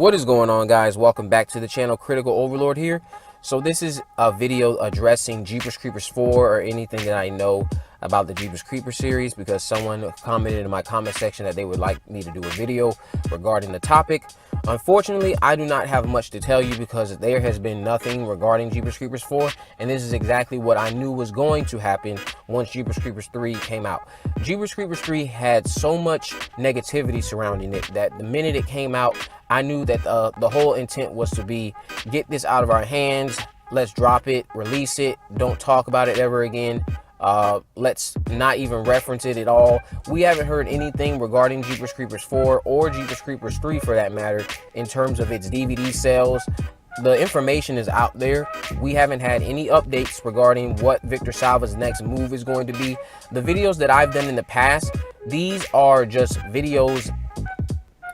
What is going on, guys? Welcome back to the channel. Critical Overlord here. So this is a video addressing Jeepers Creepers 4 or anything that I know about the Jeepers Creepers series, because someone commented in my comment section that they would like me to do a video regarding the topic. Unfortunately, I do not have much to tell you because there has been nothing regarding Jeepers Creepers 4, and this is exactly what I knew was going to happen once Jeepers Creepers 3 came out. Jeepers Creepers 3 had so much negativity surrounding it that the minute it came out, I knew that the whole intent was to be, get this out of our hands, let's drop it, release it, don't talk about it ever again. Let's not even reference it at all. We haven't heard anything regarding Jeepers Creepers 4 or Jeepers Creepers 3 for that matter in terms of its DVD sales. The information is out there. We haven't had any updates regarding what Victor Salva's next move is going to be. The videos that I've done in the past, these are just videos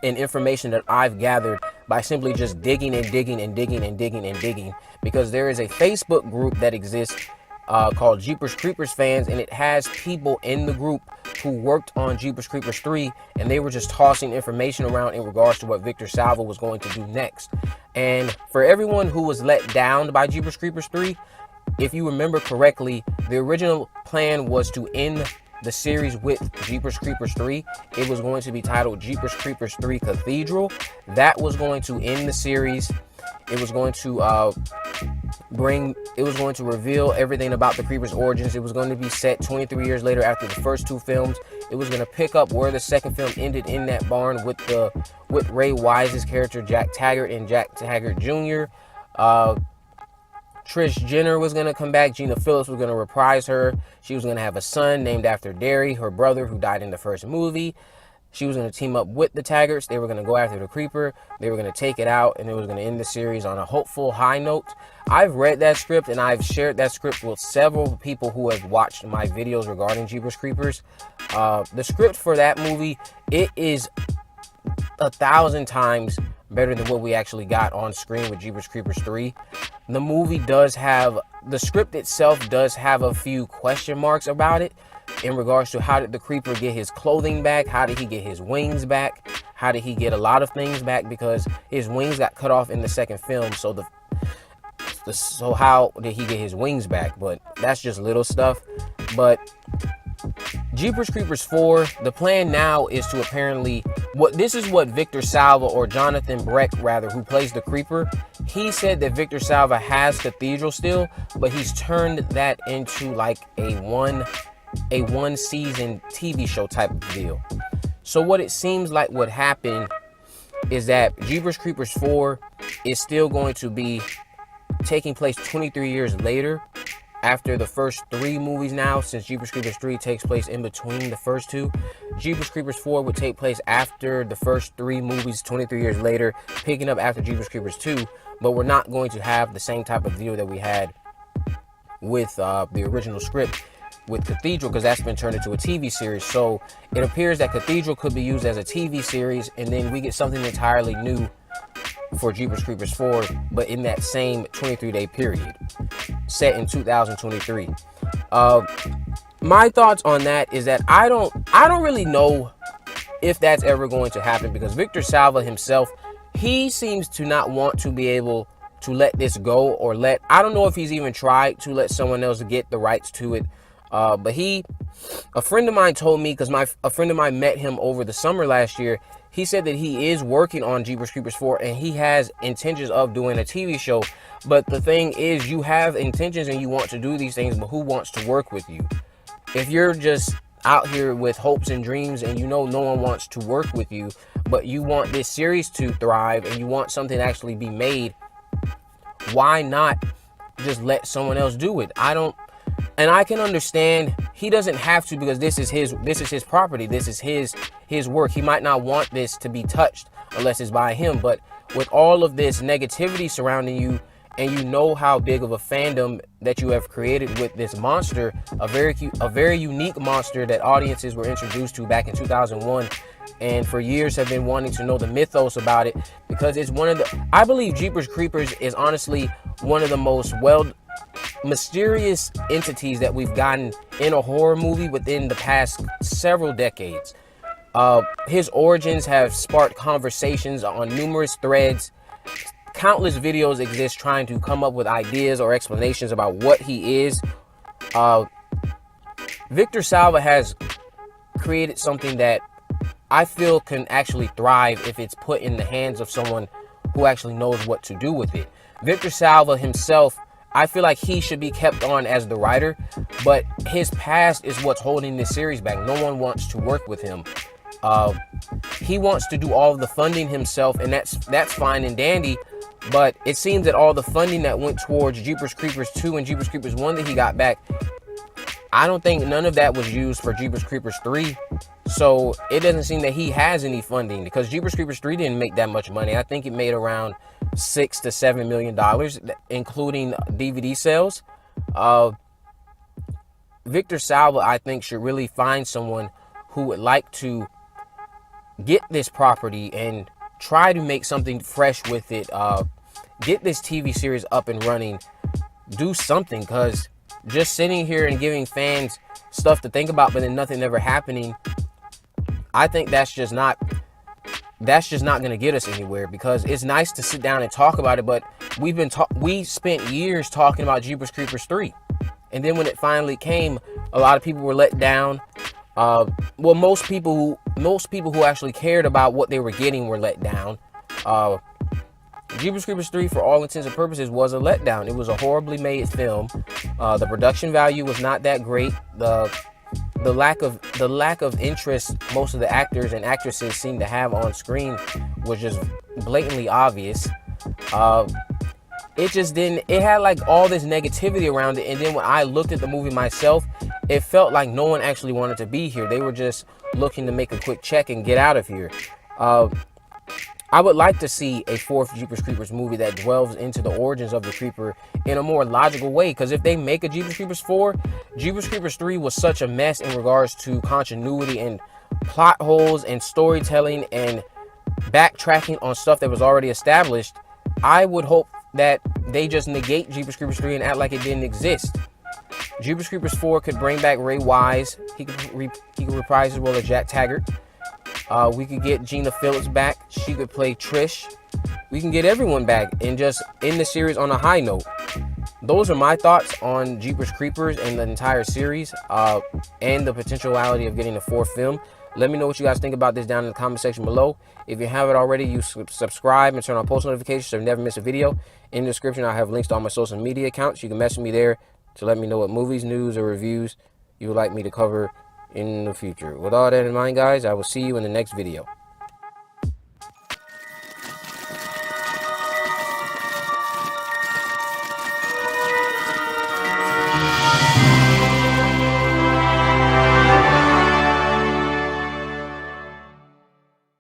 and information that I've gathered by simply just digging and digging and digging and digging and digging, because there is a Facebook group that exists called Jeepers Creepers Fans, and it has people in the group who worked on Jeepers Creepers 3, and they were just tossing information around in regards to what Victor Salva was going to do next. And for everyone who was let down by Jeepers Creepers 3, if you remember correctly, the original plan was to end the series with Jeepers Creepers 3. It was going to be titled Jeepers Creepers 3 Cathedral. That was going to end the series. It was going to reveal everything about the Creepers' origins. It was going to be set 23 years later after the first two films. It was going to pick up where the second film ended, in that barn with Ray Wise's character Jack Taggart and Jack Taggart Jr. Trish Jenner was going to come back. Gina Phillips was going to reprise her. She was going to have a son named after Derry, her brother, who died in the first movie. She was going to team up with the Taggarts. They were going to go after the Creeper. They were going to take it out, and it was going to end the series on a hopeful high note. I've read that script, and I've shared that script with several people who have watched my videos regarding Jeepers Creepers. The script for that movie, it is 1,000 times better than what we actually got on screen with Jeepers Creepers 3. The movie does have, the script itself does have a few question marks about it in regards to how did the Creeper get his clothing back, how did he get his wings back, how did he get a lot of things back, because his wings got cut off in the second film. So so how did he get his wings back? But that's just little stuff. But Jeepers Creepers 4, the plan now is to apparently, this is what Victor Salva, or Jonathan Breck rather, who plays the Creeper, he said that Victor Salva has Cathedral still, but he's turned that into like a one season TV show type of deal. So what it seems like would happen is that Jeepers Creepers 4 is still going to be taking place 23 years later after the first three movies now, since Jeepers Creepers 3 takes place in between the first two. Jeepers Creepers 4 would take place after the first three movies 23 years later, picking up after Jeepers Creepers 2, but we're not going to have the same type of deal that we had with the original script with Cathedral, because that's been turned into a TV series. So it appears that Cathedral could be used as a TV series, and then we get something entirely new for Jeepers Creepers 4, but in that same 23-day period, set in 2023. My thoughts on that is that I don't really know if that's ever going to happen, because Victor Salva himself, he seems to not want to be able to let this go, or I don't know if he's even tried to let someone else get the rights to it. But a friend of mine told me, because a friend of mine met him over the summer last year, he said that he is working on Jeepers Creepers 4 and he has intentions of doing a TV show. But the thing is, you have intentions and you want to do these things, but who wants to work with you? If you're just out here with hopes and dreams and you know no one wants to work with you, but you want this series to thrive and you want something to actually be made, why not just let someone else do it? And I can understand he doesn't have to, because this is his property, this is his work. He might not want this to be touched unless it's by him. But with all of this negativity surrounding you, and you know how big of a fandom that you have created with this monster, a very unique monster that audiences were introduced to back in 2001, and for years have been wanting to know the mythos about it, because it's I believe Jeepers Creepers is honestly one of the most mysterious entities that we've gotten in a horror movie within the past several decades. His origins have sparked conversations on numerous threads. Countless videos exist trying to come up with ideas or explanations about what he is. Victor Salva has created something that I feel can actually thrive if it's put in the hands of someone who actually knows what to do with it. Victor Salva himself, I feel like he should be kept on as the writer, but his past is what's holding this series back. No one wants to work with him. He wants to do all of the funding himself, and that's fine and dandy, but it seems that all the funding that went towards Jeepers Creepers 2 and Jeepers Creepers 1 that he got back, I don't think none of that was used for Jeepers Creepers 3. So it doesn't seem that he has any funding, because Jeepers Creepers 3 didn't make that much money. I think it made around $6 to $7 million, including DVD sales. Victor Salva, I think, should really find someone who would like to get this property and try to make something fresh with it. Get this TV series up and running. Do something, because just sitting here and giving fans stuff to think about but then nothing ever happening, I think that's just not going to get us anywhere. Because it's nice to sit down and talk about it, but we spent years talking about Jeepers Creepers 3, and then when it finally came, a lot of people were let down. Well, most people who actually cared about what they were getting were let down. Jeepers Creepers 3, for all intents and purposes, was a letdown. It was a horribly made film. The production value was not that great. The lack of interest most of the actors and actresses seemed to have on screen was just blatantly obvious. It just didn't. It had like all this negativity around it, and then when I looked at the movie myself, it felt like no one actually wanted to be here. They were just looking to make a quick check and get out of here. I would like to see a fourth Jeepers Creepers movie that delves into the origins of the Creeper in a more logical way. Because if they make a Jeepers Creepers 4, Jeepers Creepers 3 was such a mess in regards to continuity and plot holes and storytelling and backtracking on stuff that was already established. I would hope that they just negate Jeepers Creepers 3 and act like it didn't exist. Jeepers Creepers 4 could bring back Ray Wise. He could reprise his role as Jack Taggart. We could get Gina Phillips back. She could play Trish. We can get everyone back and just end the series on a high note. Those are my thoughts on Jeepers Creepers and the entire series, and the potentiality of getting a fourth film. Let me know what you guys think about this down in the comment section below. If you haven't already, you subscribe and turn on post notifications so you never miss a video. In the description, I have links to all my social media accounts. You can message me there to let me know what movies, news, or reviews you would like me to cover in the future. With all that in mind, guys, I will see you in the next video.